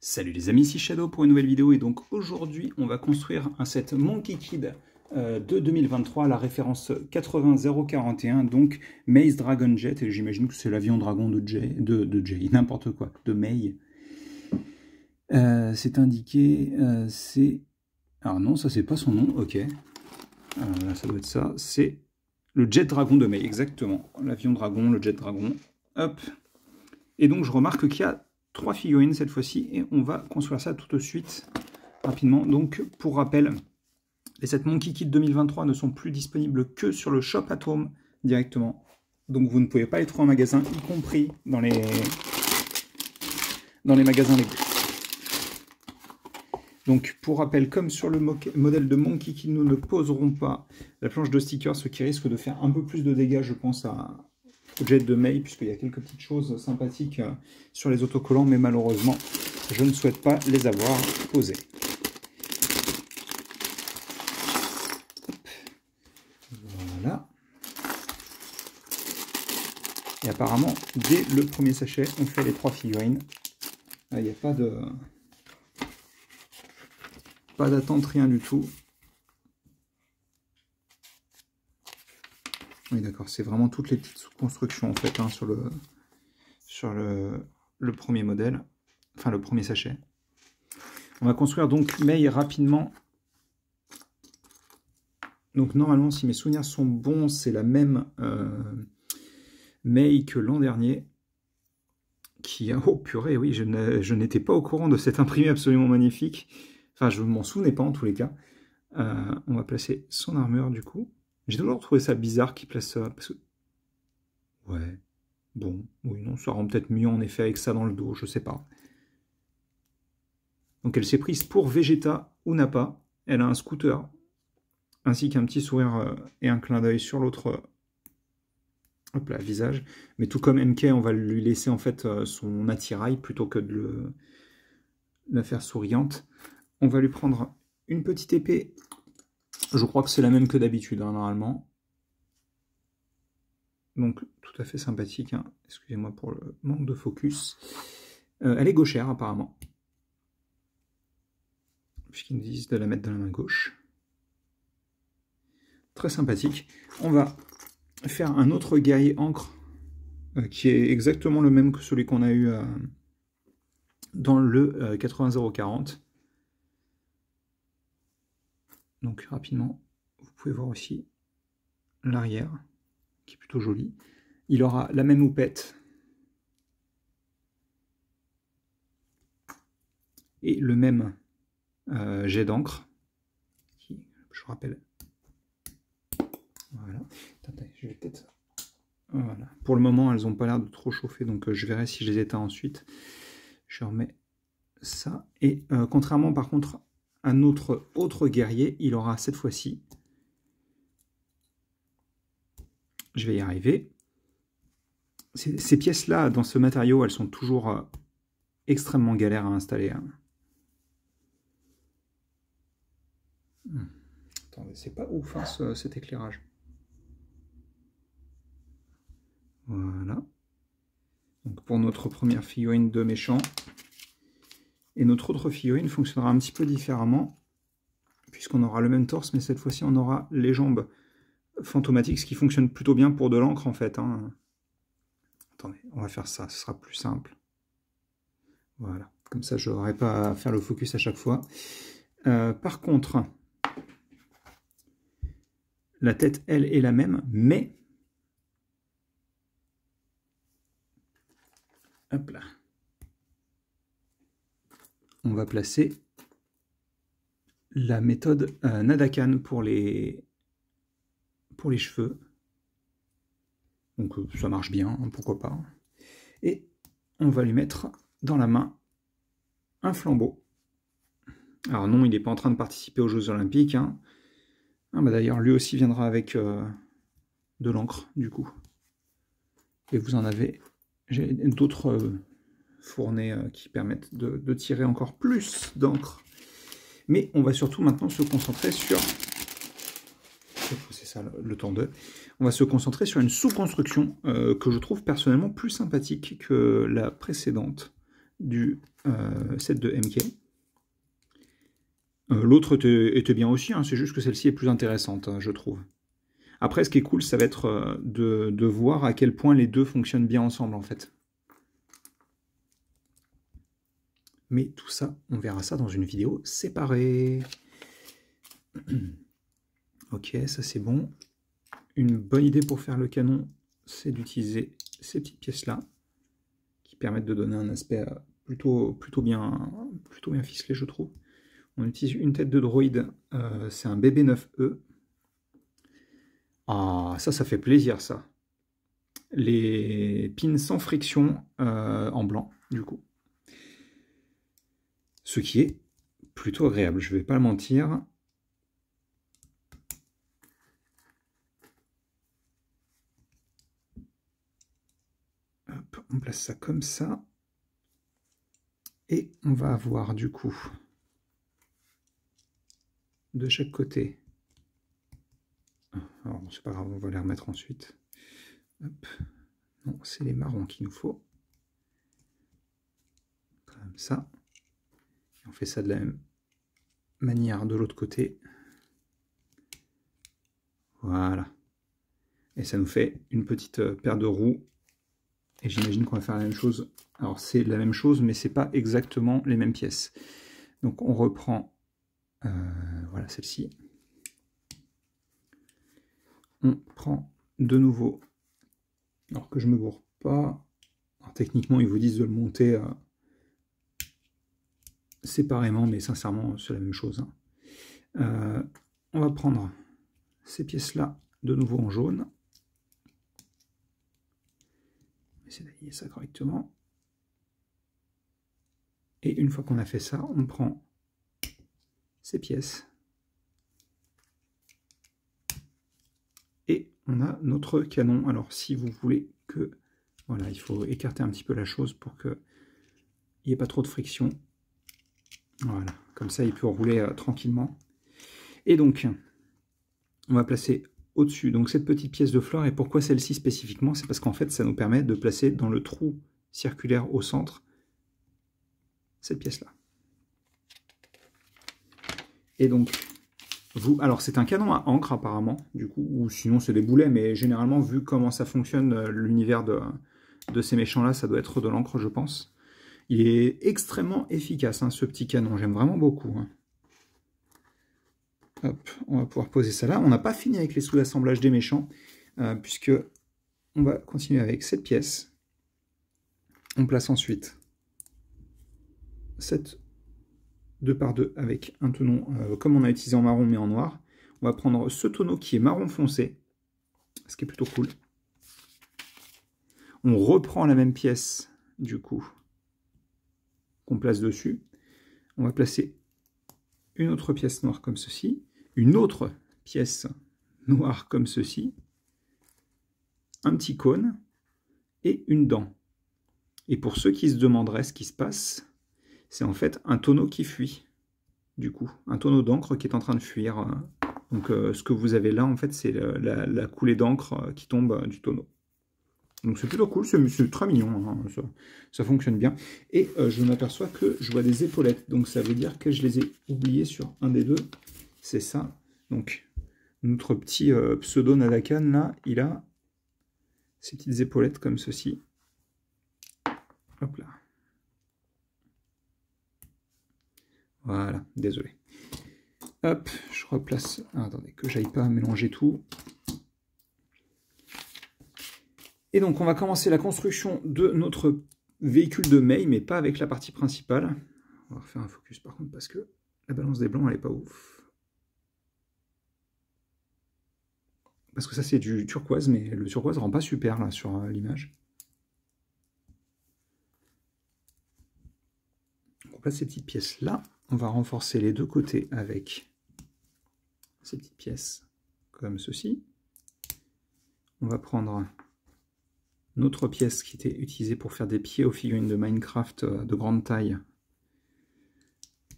Salut les amis, ici Shadow pour une nouvelle vidéo et donc aujourd'hui on va construire un set Monkey Kid de 2023, la référence 80041, donc Maze Dragon Jet, et j'imagine que c'est l'avion dragon de Jay, n'importe quoi, de May. C'est indiqué, c'est... Alors non, ça c'est pas son nom, ok. Là ça doit être ça, c'est le Jet Dragon de May, exactement. L'avion dragon, le Jet Dragon, hop. Et donc je remarque qu'il y a 3 figurines cette fois-ci, et on va construire ça tout de suite, rapidement. Donc, pour rappel, les sets Monkey Kid 2023 ne sont plus disponibles que sur le Shop at Home directement. Donc, vous ne pouvez pas les trouver en magasin, y compris dans les magasins Lego. Donc, pour rappel, comme sur le modèle de Monkey Kid, nous ne poserons pas la planche de stickers, ce qui risque de faire un peu plus de dégâts, je pense, au Jet de May, puisqu'il y a quelques petites choses sympathiques sur les autocollants, mais malheureusement, je ne souhaite pas les avoir posés. Voilà. Et apparemment, dès le premier sachet, on fait les 3 figurines. Il n'y a pas d'attente, rien du tout. Oui, d'accord, c'est vraiment toutes les petites constructions en fait hein, sur le premier modèle, enfin le premier sachet. On va construire donc May rapidement. Donc normalement, si mes souvenirs sont bons, c'est la même May que l'an dernier. Qui a... Oh purée, oui, je n'étais pas au courant de cet imprimé absolument magnifique. Enfin, je ne m'en souvenais pas en tous les cas. On va placer son armure du coup. J'ai toujours trouvé ça bizarre qu'il place ça, parce que... Ouais, bon, oui, non, ça rend peut-être mieux en effet avec ça dans le dos, je sais pas. Donc elle s'est prise pour Vegeta ou Nappa. Elle a un scooter, ainsi qu'un petit sourire et un clin d'œil sur l'autre visage. Mais tout comme MK, on va lui laisser en fait son attirail plutôt que de la faire souriante. On va lui prendre une petite épée. Je crois que c'est la même que d'habitude, hein, normalement. Donc, tout à fait sympathique. Hein. Excusez-moi pour le manque de focus. Elle est gauchère, apparemment. Puisqu'ils nous disent de la mettre dans la main gauche. Très sympathique. On va faire un autre guerrier encre, qui est exactement le même que celui qu'on a eu dans le 80040. Donc rapidement, vous pouvez voir aussi l'arrière, qui est plutôt joli. Il aura la même houppette et le même jet d'encre, qui, je vous rappelle, voilà. Attendez, je vais peut-être... Voilà. Pour le moment, elles n'ont pas l'air de trop chauffer, donc je verrai si je les éteins ensuite. Je remets ça. Et contrairement par contre à notre autre guerrier, il aura cette fois-ci, je vais y arriver, ces pièces-là, dans ce matériau, elles sont toujours extrêmement galères à installer. Hein. Attendez, c'est pas ouf hein, cet éclairage. Voilà. Donc pour notre première figurine de méchant. Et notre autre figurine fonctionnera un petit peu différemment, puisqu'on aura le même torse, mais cette fois-ci on aura les jambes fantomatiques, ce qui fonctionne plutôt bien pour de l'encre en fait. Hein. Attendez, on va faire ça, ce sera plus simple. Voilà, comme ça je n'aurai pas à faire le focus à chaque fois. Par contre, la tête, elle, est la même, mais... Hop là. On va placer la méthode Nadakan pour les cheveux. Donc ça marche bien, hein, pourquoi pas. Et on va lui mettre dans la main un flambeau. Alors non, il n'est pas en train de participer aux Jeux Olympiques. Hein. Ah, bah d'ailleurs, lui aussi viendra avec de l'encre, du coup. Et vous en avez... J'ai d'autres... fournées qui permettent de tirer encore plus d'encre. Mais on va surtout maintenant se concentrer sur... C'est ça le temps 2. On va se concentrer sur une sous-construction que je trouve personnellement plus sympathique que la précédente. du set de MK. L'autre était bien aussi, hein, c'est juste que celle-ci est plus intéressante, je trouve. Après, ce qui est cool, ça va être de voir à quel point les deux fonctionnent bien ensemble, en fait. Mais tout ça, on verra ça dans une vidéo séparée. Ok, ça c'est bon. Une bonne idée pour faire le canon, c'est d'utiliser ces petites pièces-là, qui permettent de donner un aspect plutôt bien ficelé, je trouve. On utilise une tête de droïde, c'est un BB9E. Ah, ça fait plaisir, ça. Les pins sans friction en blanc, du coup. Ce qui est plutôt agréable, je ne vais pas le mentir. Hop, on place ça comme ça. Et on va avoir, du coup, de chaque côté... Alors, c'est pas grave, on va les remettre ensuite. Hop. Non, c'est les marrons qu'il nous faut. Comme ça. Et on fait ça de la même manière de l'autre côté. Voilà. Et ça nous fait une petite paire de roues. Et j'imagine qu'on va faire la même chose. Alors c'est la même chose, mais c'est pas exactement les mêmes pièces. Donc on reprend voilà celle-ci. On prend de nouveau, alors que je me bourre pas. Alors, techniquement, ils vous disent de le monter séparément, mais sincèrement, c'est la même chose. Hein. On va prendre ces pièces-là de nouveau en jaune. On va essayer d'aligner ça correctement. Et une fois qu'on a fait ça, on prend ces pièces. Et on a notre canon. Alors si vous voulez que... Voilà, il faut écarter un petit peu la chose pour qu'il n'y ait pas trop de friction. Voilà, comme ça il peut rouler tranquillement. Et donc, on va placer au-dessus donc cette petite pièce de flore. Et pourquoi celle-ci spécifiquement? C'est parce qu'en fait, ça nous permet de placer dans le trou circulaire au centre cette pièce-là. Et donc, alors c'est un canon à encre apparemment, du coup, ou sinon c'est des boulets, mais généralement, vu comment ça fonctionne, l'univers de ces méchants-là, ça doit être de l'encre, je pense. Il est extrêmement efficace, hein, ce petit canon, j'aime vraiment beaucoup. Hein. Hop, on va pouvoir poser ça là. On n'a pas fini avec les sous-assemblages des méchants, puisque on va continuer avec cette pièce. On place ensuite cette 2x2 avec un tonneau, comme on a utilisé en marron mais en noir. On va prendre ce tonneau qui est marron foncé, ce qui est plutôt cool. On reprend la même pièce, du coup, qu'on place dessus. On va placer une autre pièce noire comme ceci, une autre pièce noire comme ceci, un petit cône et une dent. Et pour ceux qui se demanderaient ce qui se passe, c'est en fait un tonneau qui fuit, du coup, un tonneau d'encre qui est en train de fuir. Donc ce que vous avez là, en fait, c'est la coulée d'encre qui tombe du tonneau. Donc c'est plutôt cool, c'est très mignon, hein, ça fonctionne bien. Et je m'aperçois que je vois des épaulettes, donc ça veut dire que je les ai oubliées sur un des deux. C'est ça. Donc notre petit pseudo Nadakan, là, il a ces petites épaulettes comme ceci. Hop là. Voilà, désolé. Hop, je replace... Ah, attendez, que j'aille pas mélanger tout. Et donc, on va commencer la construction de notre véhicule de Mei, mais pas avec la partie principale. On va refaire un focus, par contre, parce que la balance des blancs, elle est pas ouf. Parce que ça, c'est du turquoise, mais le turquoise rend pas super, là, sur l'image. On place ces petites pièces-là. On va renforcer les deux côtés avec ces petites pièces, comme ceci. On va prendre notre pièce qui était utilisée pour faire des pieds aux figurines de Minecraft de grande taille.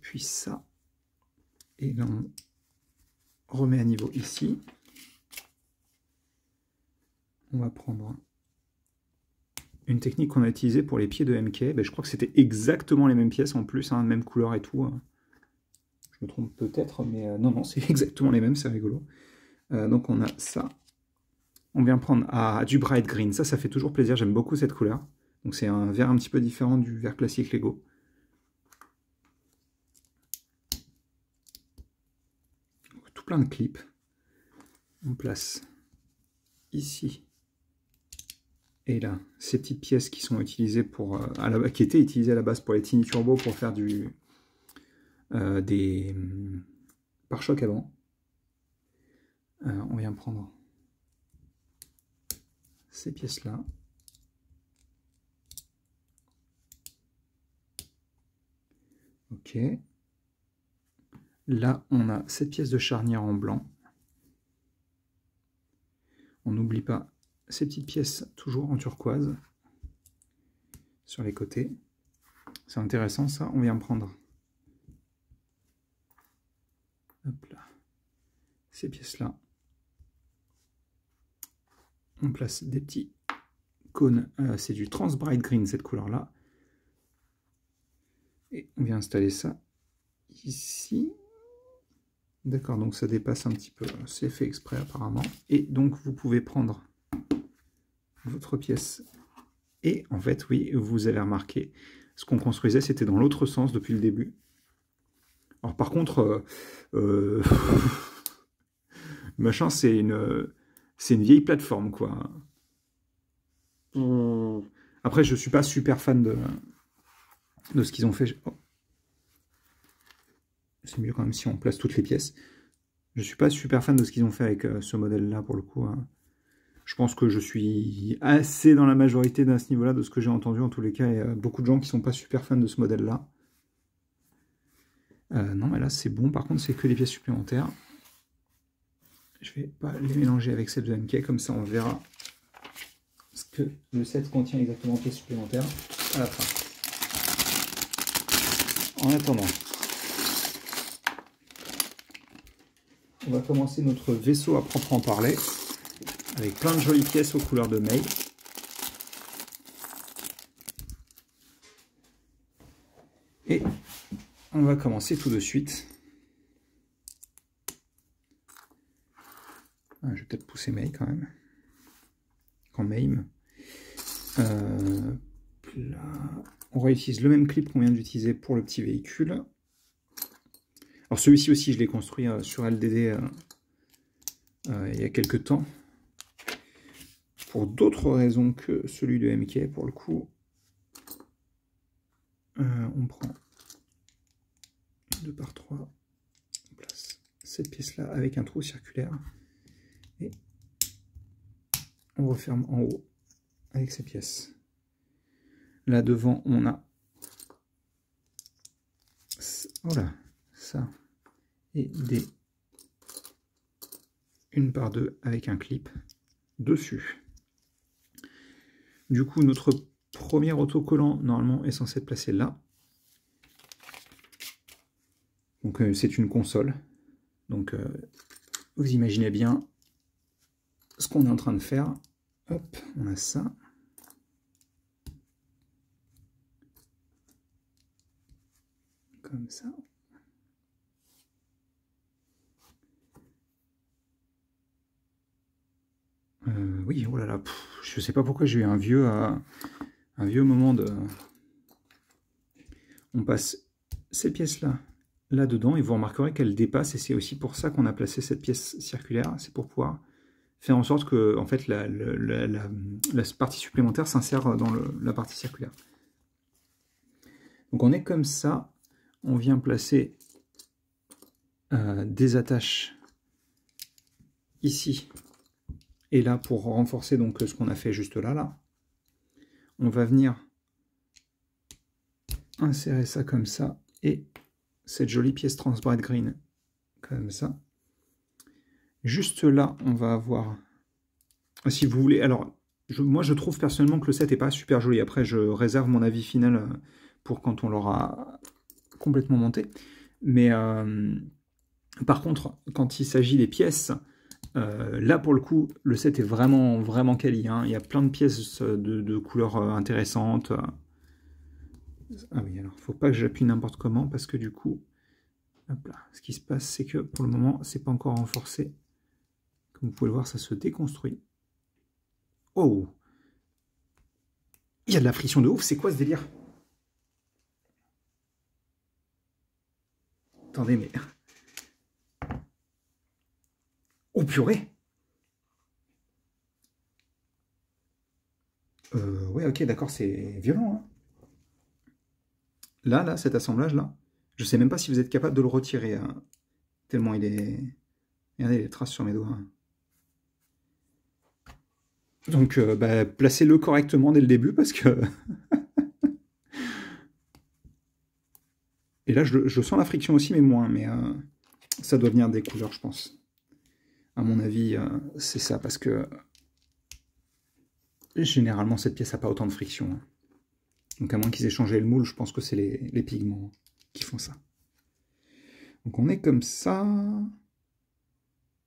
Puis ça. Et là, on remet à niveau ici. On va prendre une technique qu'on a utilisée pour les pieds de MK. Ben, je crois que c'était exactement les mêmes pièces en plus, hein, même couleur et tout. Je me trompe peut-être, mais non, c'est exactement les mêmes, c'est rigolo. Donc on a ça. On vient prendre du bright green. Ça fait toujours plaisir, j'aime beaucoup cette couleur. Donc c'est un vert un petit peu différent du vert classique Lego. Donc, tout plein de clips. On place ici et là ces petites pièces qui sont utilisées pour qui étaient utilisées à la base pour les Tiny Turbo pour faire des pare-chocs avant. On vient prendre ces pièces là. Ok. Là on a cette pièce de charnière en blanc. On n'oublie pas ces petites pièces toujours en turquoise sur les côtés. C'est intéressant ça. On vient prendre hop là, ces pièces là. On place des petits cônes. C'est du Trans Bright Green cette couleur là. Et on vient installer ça ici. D'accord, donc ça dépasse un petit peu. C'est fait exprès apparemment. Et donc vous pouvez prendre votre pièce. Et en fait, oui, vous avez remarqué, ce qu'on construisait, c'était dans l'autre sens depuis le début. Alors par contre, machin, c'est une vieille plateforme, quoi. Après, je suis pas super fan de ce qu'ils ont fait. Oh. C'est mieux quand même si on place toutes les pièces. Je suis pas super fan de ce qu'ils ont fait avec ce modèle-là, pour le coup. Je pense que je suis assez dans la majorité à ce niveau-là, de ce que j'ai entendu. En tous les cas, il y a beaucoup de gens qui sont pas super fans de ce modèle-là. Non, mais là, c'est bon. Par contre, c'est que des pièces supplémentaires. Je vais pas les mélanger avec celles de MK. Comme ça, on verra ce que le set contient exactement de pièces supplémentaires à la fin. En attendant, on va commencer notre vaisseau à proprement parler, avec plein de jolies pièces aux couleurs de Mei. Et on va commencer tout de suite. Je vais peut-être pousser Mei quand même. Quand Mei. Là, on réutilise le même clip qu'on vient d'utiliser pour le petit véhicule. Alors celui-ci aussi, je l'ai construit sur LDD il y a quelques temps. Pour d'autres raisons que celui de MK, pour le coup. On prend 2 par 3, on place cette pièce-là avec un trou circulaire. Et on referme en haut avec ces pièces. Là devant, on a voilà, ça et des 1 par 2 avec un clip dessus. Du coup, notre premier autocollant normalement est censé être placé là. Donc c'est une console. Donc vous imaginez bien ce qu'on est en train de faire. Hop, on a ça. Comme ça. Oui, oh là là, je sais pas pourquoi j'ai eu un vieux moment de... On passe ces pièces-là, là-dedans, et vous remarquerez qu'elles dépassent, et c'est aussi pour ça qu'on a placé cette pièce circulaire, c'est pour pouvoir faire en sorte que en fait, la partie supplémentaire s'insère dans la partie circulaire. Donc on est comme ça, on vient placer des attaches ici, et là, pour renforcer donc ce qu'on a fait juste là, on va venir insérer ça comme ça, et cette jolie pièce Trans Bright Green, comme ça. Juste là, on va avoir, si vous voulez, alors, moi je trouve personnellement que le set n'est pas super joli. Après, je réserve mon avis final pour quand on l'aura complètement monté. Mais par contre, quand il s'agit des pièces, Là, pour le coup, le set est vraiment, vraiment quali. Hein. Il y a plein de pièces de couleurs intéressantes. Ah oui, alors, faut pas que j'appuie n'importe comment, parce que du coup, hop là, ce qui se passe, c'est que pour le moment, c'est pas encore renforcé. Comme vous pouvez le voir, ça se déconstruit. Oh! Il y a de la friction de ouf, c'est quoi ce délire? Attendez, mais... Oh purée! Ouais, ok, d'accord, c'est violent. Hein. Là, cet assemblage-là, je sais même pas si vous êtes capable de le retirer. Hein, tellement il est... Regardez les traces sur mes doigts. Hein. Donc, bah, placez-le correctement dès le début, parce que... Et là, je sens la friction aussi, mais moins. Mais ça doit venir des couleurs, je pense. À mon avis, c'est ça, parce que... Généralement, cette pièce n'a pas autant de friction. Hein. Donc à moins qu'ils aient changé le moule, je pense que c'est les pigments qui font ça. Donc on est comme ça.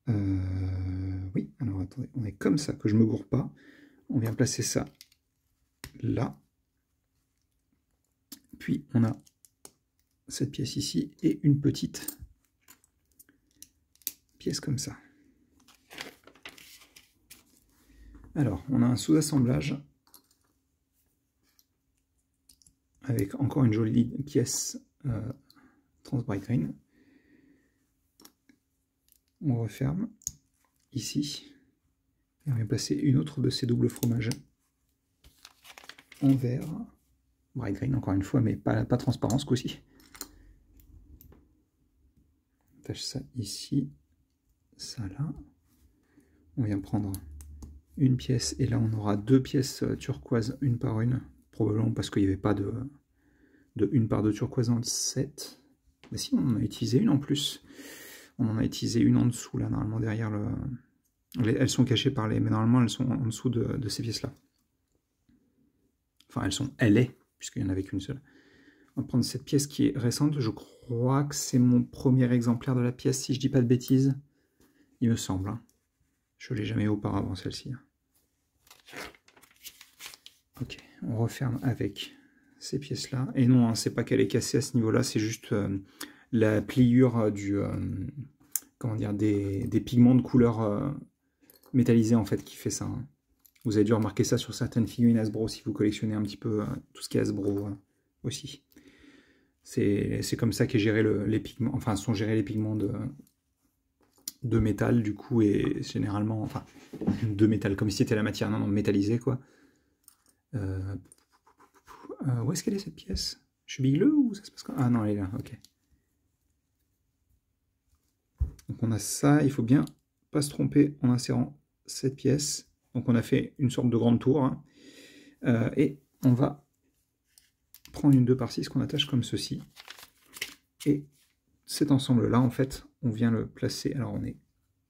Oui, alors attendez, on est comme ça, que je ne me gourre pas. On vient placer ça là. Puis on a cette pièce ici et une petite pièce comme ça. Alors, on a un sous-assemblage avec encore une jolie pièce trans bright green. On referme ici et on vient placer une autre de ces doubles fromages en vert, bright green encore une fois, mais pas transparent ce coup-ci. On attache ça ici, ça là. On vient prendre une pièce et là on aura deux pièces turquoise une par une, probablement parce qu'il n'y avait pas de une par deux turquoise dans le set. Mais si, on en a utilisé une en plus. On en a utilisé une en dessous là, normalement derrière le... Elles sont cachées par les... Mais normalement elles sont en dessous de ces pièces là. Enfin elle est, puisqu'il n'y en avait qu'une seule. On va prendre cette pièce qui est récente. Je crois que c'est mon premier exemplaire de la pièce, si je dis pas de bêtises. Il me semble. Hein. Je ne l'ai jamais eu auparavant celle-ci. Ok, on referme avec ces pièces-là. Et non, hein, c'est pas qu'elle est cassée à ce niveau-là, c'est juste la pliure du... comment dire, des pigments de couleur métallisés en fait qui fait ça. Hein. Vous avez dû remarquer ça sur certaines figurines Hasbro si vous collectionnez un petit peu tout ce qui est Hasbro aussi. C'est comme ça qu'est géré les pigments, enfin sont gérés les pigments de métal du coup, et généralement, enfin de métal, comme si c'était la matière, non, métallisée quoi. Où est-ce qu'elle est cette pièce? Je suis bigleux ou ça se passe comme... Ah non, elle est là, ok. Donc on a ça, il faut bien pas se tromper en insérant cette pièce. Donc on a fait une sorte de grande tour. Hein. Et on va prendre une 2 par 6 qu'on attache comme ceci. Et cet ensemble-là, en fait, on vient le placer. Alors on est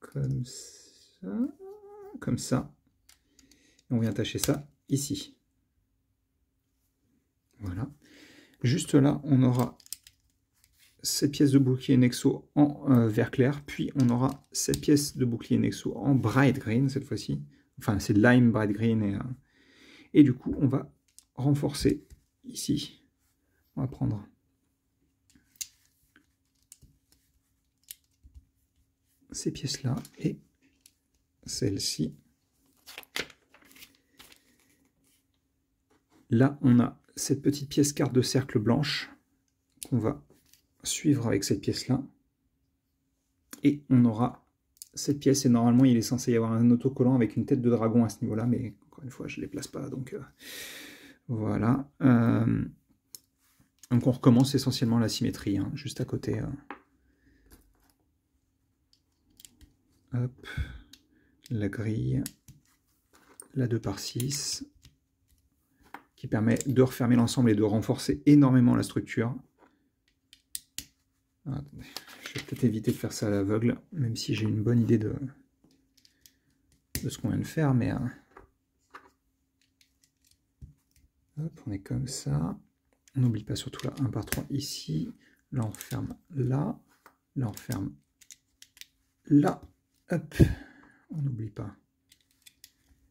comme ça, comme ça. Et on vient attacher ça ici. Voilà. Juste là, on aura cette pièce de bouclier Nexo en vert clair, puis on aura cette pièce de bouclier Nexo en bright green cette fois-ci. Enfin, c'est lime bright green. Et du coup, on va renforcer ici. On va prendre ces pièces-là et celle-ci. Là, on a cette petite pièce carte de cercle blanche qu'on va suivre avec cette pièce-là. Et on aura cette pièce, et normalement, il est censé y avoir un autocollant avec une tête de dragon à ce niveau-là, mais encore une fois, je ne les place pas, donc voilà. Donc on recommence essentiellement la symétrie, hein, juste à côté. Hop, la grille, la 2 par 6, qui permet de refermer l'ensemble et de renforcer énormément la structure. Ah, attendez, je vais peut-être éviter de faire ça à l'aveugle, même si j'ai une bonne idée de ce qu'on vient de faire, mais... Hop, on est comme ça. On n'oublie pas surtout là, 1 par 3 ici. Là, on referme là. Là, on referme là. Hop. on n'oublie pas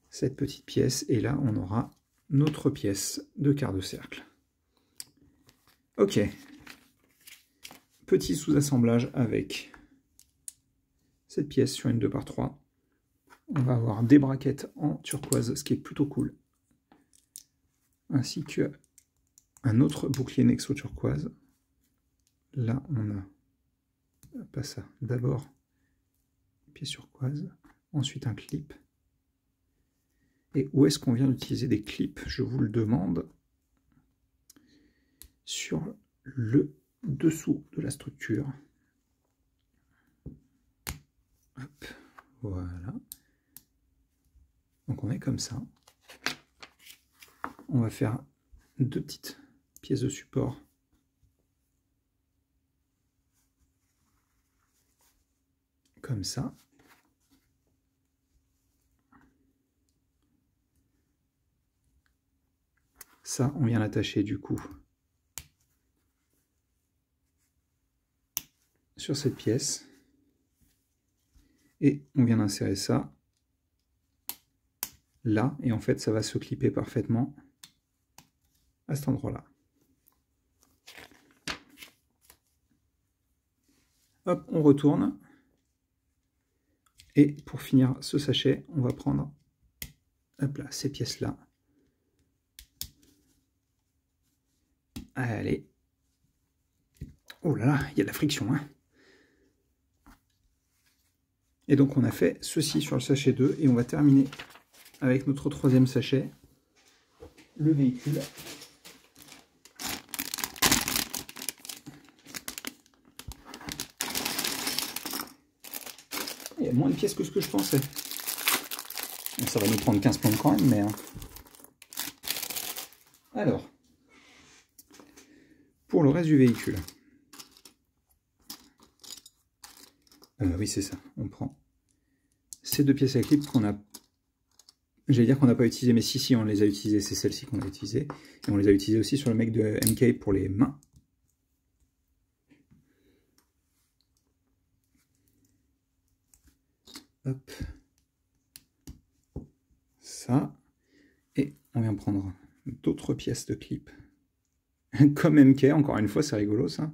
cette petite pièce, et là on aura notre pièce de quart de cercle. Ok, petit sous-assemblage avec cette pièce sur une 2x3. On va avoir des braquettes en turquoise, ce qui est plutôt cool, ainsi que un autre bouclier Nexo turquoise. Là on a, pas ça, d'abord une pièce turquoise, ensuite un clip. Et où est-ce qu'on vient d'utiliser des clips? Je vous le demande. Sur le dessous de la structure. Hop, voilà. Donc on est comme ça. On va faire deux petites pièces de support. Comme ça. Ça, on vient l'attacher du coup sur cette pièce. Et on vient d'insérer ça là. Et en fait, ça va se clipper parfaitement à cet endroit-là. Hop, on retourne. Et pour finir ce sachet, on va prendre hop là, ces pièces-là. Allez. Oh là là, il y a de la friction, hein. Et donc on a fait ceci sur le sachet 2, et on va terminer avec notre troisième sachet, le véhicule. Il y a moins de pièces que ce que je pensais. Ça va nous prendre 15 plombes quand même, mais... Alors, pour le reste du véhicule. Oui, c'est ça. On prend ces deux pièces à clip qu'on a... J'allais dire qu'on n'a pas utilisé, mais si, on les a utilisées. C'est celle-ci qu'on a utilisée. Et on les a utilisées aussi sur le mec de MK pour les mains. Hop. Ça. Et on vient prendre d'autres pièces de clip. Comme MK, encore une fois, c'est rigolo ça.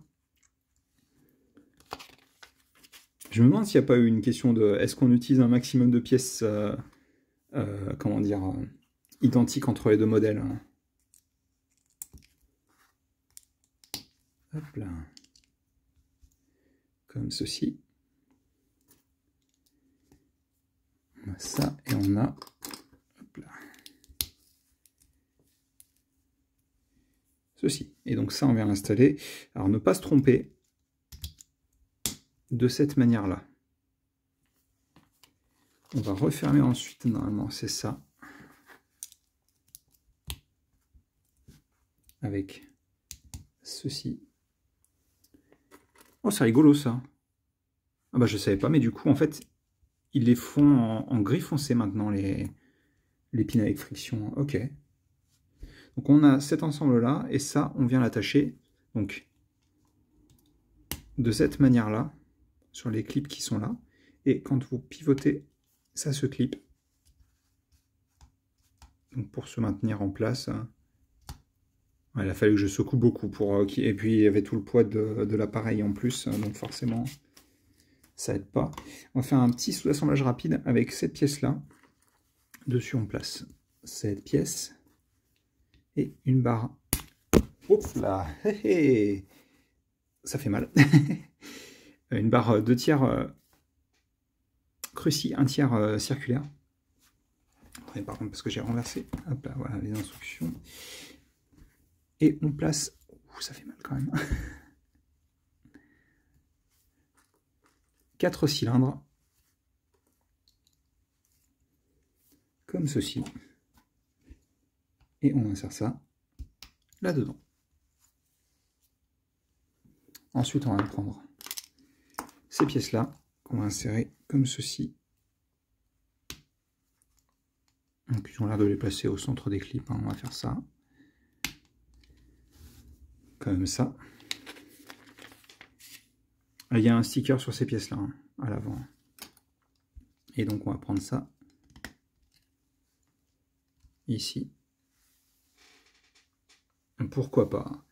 Je me demande s'il n'y a pas eu une question de est-ce qu'on utilise un maximum de pièces comment dire, identiques entre les deux modèles. Hop là. Comme ceci. On a ça et on a hop là, ceci. Et donc ça, on vient l'installer. Alors ne pas se tromper de cette manière-là. On va refermer ensuite, normalement, c'est ça. Avec ceci. Oh, c'est rigolo ça. Ah bah je savais pas, mais du coup, en fait, ils les font en gris foncé maintenant, les pins avec friction. Ok. Donc on a cet ensemble-là, et ça, on vient l'attacher. Donc, de cette manière-là, sur les clips qui sont là. Et quand vous pivotez, ça se clip. Donc pour se maintenir en place, il a fallu que je secoue beaucoup pour et puis il y avait tout le poids de l'appareil en plus, donc forcément ça aide pas. On va faire un petit sous-assemblage rapide avec cette pièce là. Dessus on place cette pièce et une barre. Oups là, ça fait mal. Une barre 2 tiers cruci, 1 tiers circulaire. Ouais, par contre parce que j'ai renversé. Hop là, voilà les instructions. Et on place... Ouh, ça fait mal quand même. 4 cylindres. Comme ceci. Et on insère ça là-dedans. Ensuite, on va prendre ces pièces-là qu'on va insérer comme ceci. Donc, ils ont l'air de les placer au centre des clips. Hein. On va faire ça. Comme ça. Il y a un sticker sur ces pièces-là, hein, à l'avant. Et donc on va prendre ça ici. Pourquoi pas?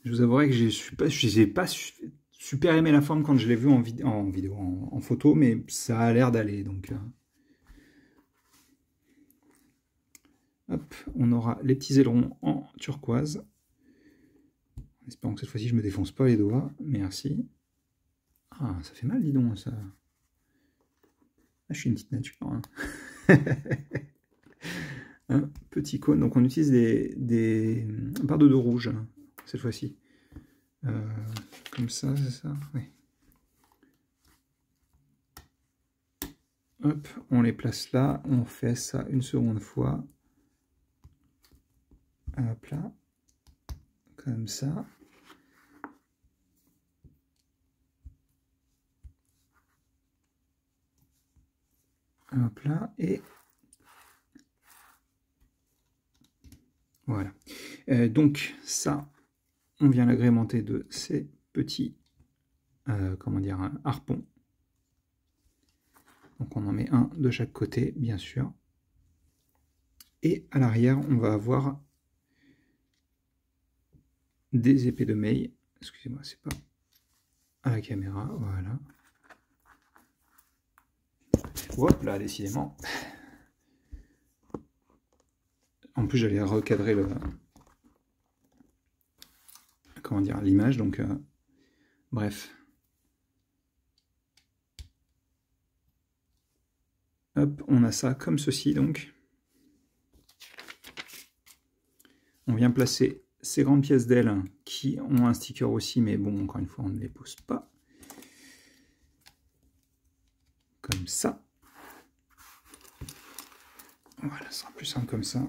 Je vous avouerai que je n'ai pas super aimé la forme quand je l'ai vu en photo, mais ça a l'air d'aller. Donc, hop, on aura les petits ailerons en turquoise. En espérant que cette fois-ci je me défonce pas les doigts. Merci. Ah, ça fait mal, dis donc, ça. Ah, je suis une petite nature. Hein. Un petit cône. Donc on utilise des barres de dos rouges cette fois-ci. Comme ça, c'est ça? Oui. Hop, on les place là. On fait ça une seconde fois. Hop là. Comme ça. Hop là. Et voilà. Donc ça, on vient l'agrémenter de ces petits, comment dire, harpons. Donc on en met un de chaque côté, bien sûr. Et à l'arrière, on va avoir des épées de maille. Excusez-moi, c'est pas à la caméra, voilà. Hop là, décidément. En plus, j'allais recadrer le, comment dire, l'image, donc bref. Hop, on a ça comme ceci, donc. On vient placer ces grandes pièces d'aile qui ont un sticker aussi, mais bon, encore une fois, on ne les pose pas. Comme ça. Voilà, ce sera plus simple comme ça.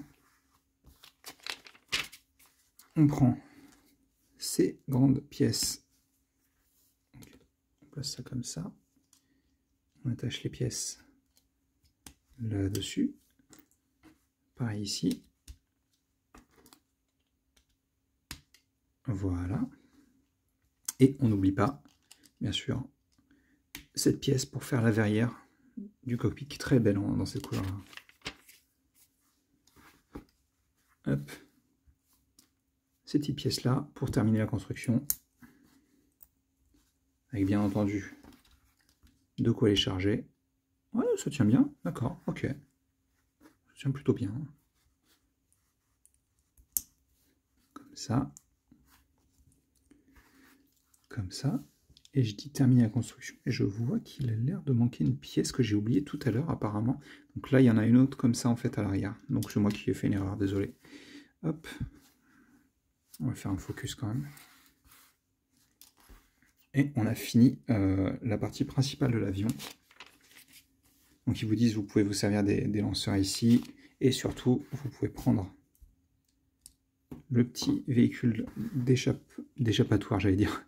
On prend ces grandes pièces. On place ça comme ça. On attache les pièces là-dessus. Pareil ici. Voilà. Et on n'oublie pas, bien sûr, cette pièce pour faire la verrière du cockpit, qui est très belle dans cette couleur-là. Hop. Ces petites pièces-là pour terminer la construction. Avec bien entendu de quoi les charger. Ouais, ça tient bien, d'accord, ok. Ça tient plutôt bien. Comme ça. Comme ça. Et je dis terminer la construction. Et je vois qu'il a l'air de manquer une pièce que j'ai oubliée tout à l'heure, apparemment. Donc là, il y en a une autre comme ça, en fait, à l'arrière. Donc c'est moi qui ai fait une erreur, désolé. Hop. On va faire un focus quand même. Et on a fini la partie principale de l'avion. Donc ils vous disent, vous pouvez vous servir des lanceurs ici. Et surtout, vous pouvez prendre le petit véhicule d'échappatoire, j'allais dire.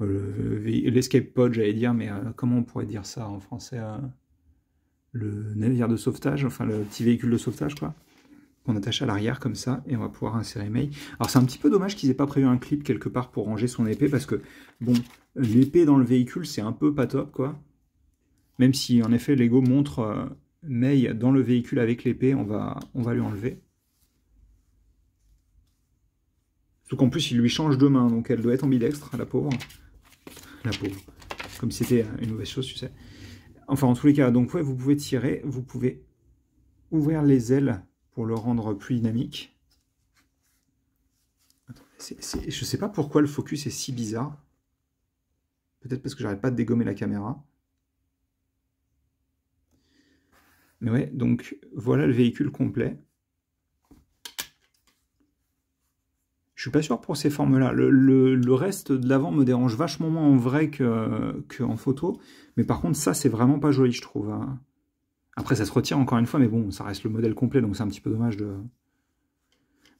L'escape pod, j'allais dire, mais comment on pourrait dire ça en français? Le navire de sauvetage, enfin le petit véhicule de sauvetage, quoi. Qu'on attache à l'arrière comme ça, et on va pouvoir insérer May. Alors c'est un petit peu dommage qu'ils aient pas prévu un clip quelque part pour ranger son épée, parce que, bon, l'épée dans le véhicule, c'est un peu pas top, quoi. Même si, en effet, Lego montre May dans le véhicule avec l'épée, on va lui enlever. Surtout qu'en plus, il lui change de main, donc elle doit être ambidextre, la pauvre. La pauvre. Comme si c'était une mauvaise chose, tu sais. Enfin, en tous les cas, donc ouais, vous pouvez tirer, vous pouvez ouvrir les ailes pour le rendre plus dynamique. Attendez, je sais pas pourquoi le focus est si bizarre. Peut-être parce que j'arrête pas de dégommer la caméra. Mais ouais, donc voilà le véhicule complet. Je suis pas sûr pour ces formes-là. Le reste de l'avant me dérange vachement moins en vrai qu'en photo. Mais par contre, ça, c'est vraiment pas joli, je trouve. Après, ça se retire encore une fois, mais bon, ça reste le modèle complet, donc c'est un petit peu dommage de...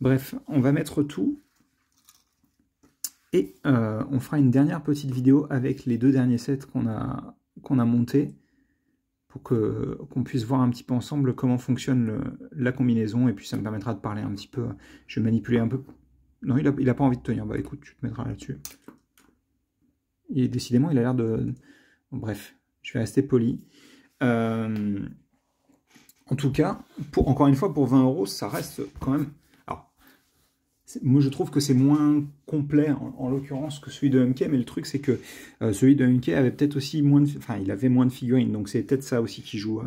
Bref, on va mettre tout. Et on fera une dernière petite vidéo avec les deux derniers sets qu'on a montés, pour qu'on puisse voir un petit peu ensemble comment fonctionne la combinaison, et puis ça me permettra de parler un petit peu. Je vais manipuler un peu... Non, il a pas envie de tenir. Bah écoute, tu te mettras là-dessus. Et décidément, il a l'air de... Bref, je vais rester poli. En tout cas, encore une fois, pour 20 €, ça reste quand même... Alors, moi, je trouve que c'est moins complet, en l'occurrence, que celui de Humkey, mais le truc, c'est que celui de Humkey avait peut-être aussi moins de... Enfin, il avait moins de figurines, donc c'est peut-être ça aussi qui joue.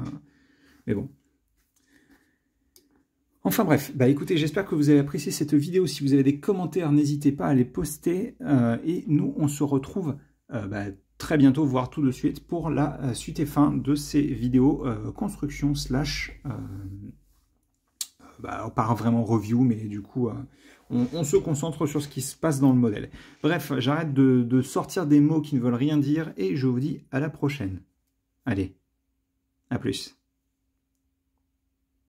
Mais bon. Enfin bref, bah écoutez, j'espère que vous avez apprécié cette vidéo. Si vous avez des commentaires, n'hésitez pas à les poster. Et nous, on se retrouve très bientôt, voire tout de suite, pour la suite et fin de ces vidéos construction slash... pas vraiment review, mais du coup, on se concentre sur ce qui se passe dans le modèle. Bref, j'arrête de sortir des mots qui ne veulent rien dire, et je vous dis à la prochaine. Allez, à plus.